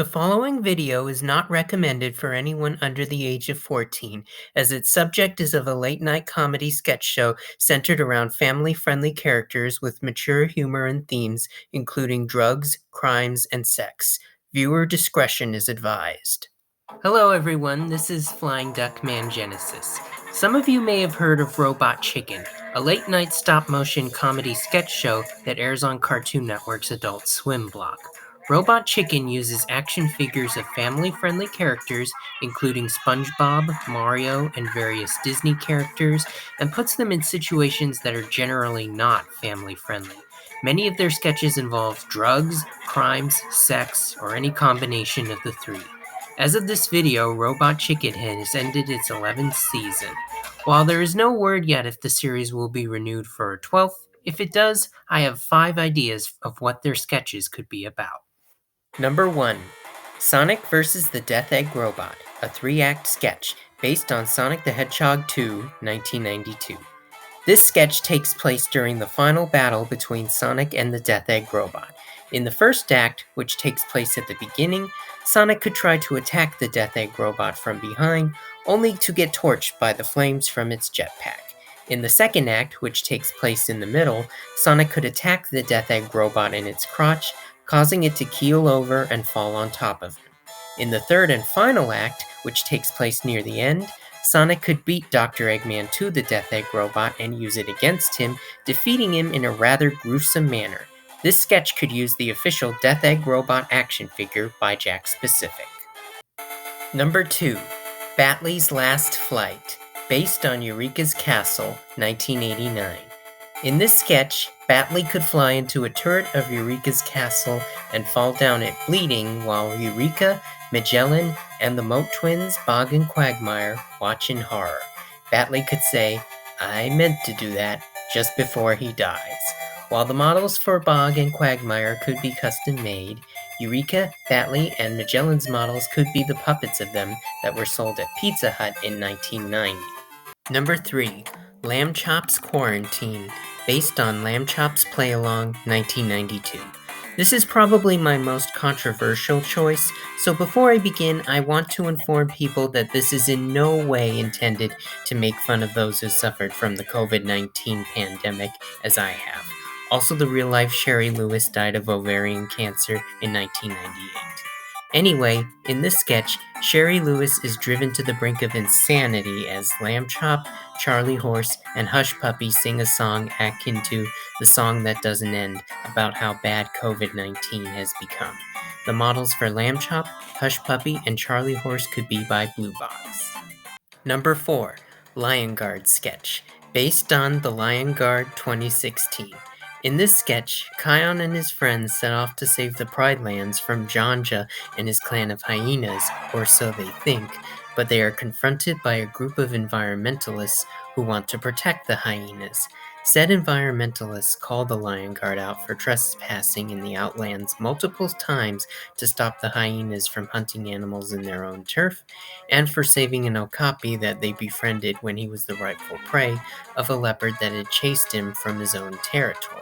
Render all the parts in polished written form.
The following video is not recommended for anyone under the age of 14, as its subject is of a late-night comedy sketch show centered around family-friendly characters with mature humor and themes, including drugs, crimes, and sex. Viewer discretion is advised. Hello everyone, this is FlyingDuckManGenesis. Some of you may have heard of Robot Chicken, a late-night stop-motion comedy sketch show that airs on Cartoon Network's Adult Swim block. Robot Chicken uses action figures of family-friendly characters, including SpongeBob, Mario, and various Disney characters, and puts them in situations that are generally not family-friendly. Many of their sketches involve drugs, crimes, sex, or any combination of the three. As of this video, Robot Chicken has ended its 11th season. While there is no word yet if the series will be renewed for a 12th, if it does, I have 5 ideas of what their sketches could be about. Number 1. Sonic vs. the Death Egg Robot, a 3-act sketch based on Sonic the Hedgehog 2, 1992. This sketch takes place during the final battle between Sonic and the Death Egg Robot. In the first act, which takes place at the beginning, Sonic could try to attack the Death Egg Robot from behind, only to get torched by the flames from its jetpack. In the second act, which takes place in the middle, Sonic could attack the Death Egg Robot in its crotch, causing it to keel over and fall on top of him. In the third and final act, which takes place near the end, Sonic could beat Dr. Eggman to the Death Egg Robot and use it against him, defeating him in a rather gruesome manner. This sketch could use the official Death Egg Robot action figure by Jakks Pacific. Number 2. Batley's Last Flight, based on Eureka's Castle, 1989. In this sketch, Batley could fly into a turret of Eureka's castle and fall down it bleeding while Eureka, Magellan, and the Moat Twins, Bog and Quagmire, watch in horror. Batley could say, "I meant to do that," just before he dies. While the models for Bog and Quagmire could be custom made, Eureka, Batley, and Magellan's models could be the puppets of them that were sold at Pizza Hut in 1990. Number 3. Lamb Chop's Quarantine, based on Lamb Chop's Play-Along, 1992. This is probably my most controversial choice, so before I begin, I want to inform people that this is in no way intended to make fun of those who suffered from the COVID-19 pandemic, as I have. Also, the real-life Sherry Lewis died of ovarian cancer in 1998. Anyway, in this sketch, Sherry Lewis is driven to the brink of insanity as Lamb Chop, Charlie Horse, and Hush Puppy sing a song akin to The Song That Doesn't End about how bad COVID-19 has become. The models for Lamb Chop, Hush Puppy, and Charlie Horse could be by Blue Box. Number 4. Lion Guard sketch, based on The Lion Guard 2016. In this sketch, Kion and his friends set off to save the Pride Lands from Janja and his clan of hyenas, or so they think, but they are confronted by a group of environmentalists who want to protect the hyenas. Said environmentalists call the Lion Guard out for trespassing in the Outlands multiple times to stop the hyenas from hunting animals in their own turf, and for saving an okapi that they befriended when he was the rightful prey of a leopard that had chased him from his own territory.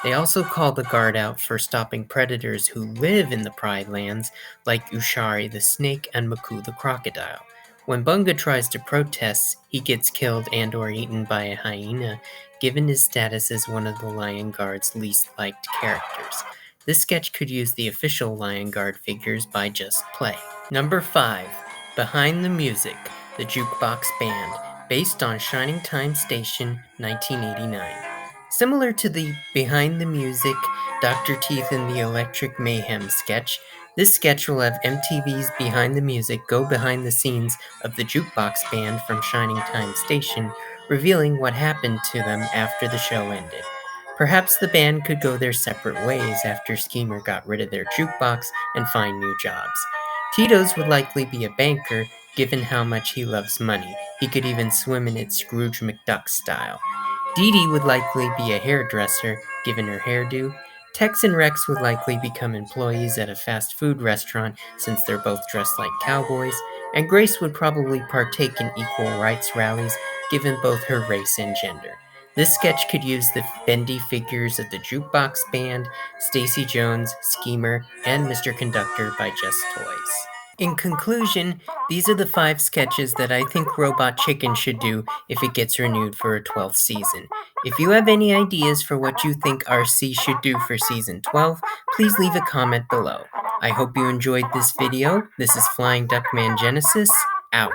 They also call the Guard out for stopping predators who live in the Pride Lands, like Ushari the snake and Maku the crocodile. When Bunga tries to protest, he gets killed and or eaten by a hyena, given his status as one of the Lion Guard's least liked characters. This sketch could use the official Lion Guard figures by Just Play. Number 5. Behind the Music, the Jukebox Band, based on Shining Time Station, 1989. Similar to the Behind the Music, Dr. Teeth and the Electric Mayhem sketch, this sketch will have MTV's Behind the Music go behind the scenes of the Jukebox Band from Shining Time Station, revealing what happened to them after the show ended. Perhaps the band could go their separate ways after Schemer got rid of their jukebox and find new jobs. Tito's would likely be a banker, given how much he loves money. He could even swim in it Scrooge McDuck style. Dee Dee would likely be a hairdresser, given her hairdo. Tex and Rex would likely become employees at a fast food restaurant since they're both dressed like cowboys, and Grace would probably partake in equal rights rallies given both her race and gender. This sketch could use the bendy figures of the Jukebox Band, Stacy Jones, Schemer, and Mr. Conductor by Just Toys. In conclusion, these are the 5 sketches that I think Robot Chicken should do if it gets renewed for a 12th season. If you have any ideas for what you think RC should do for season 12, please leave a comment below. I hope you enjoyed this video. This is Flying Duck Man Genesis, out.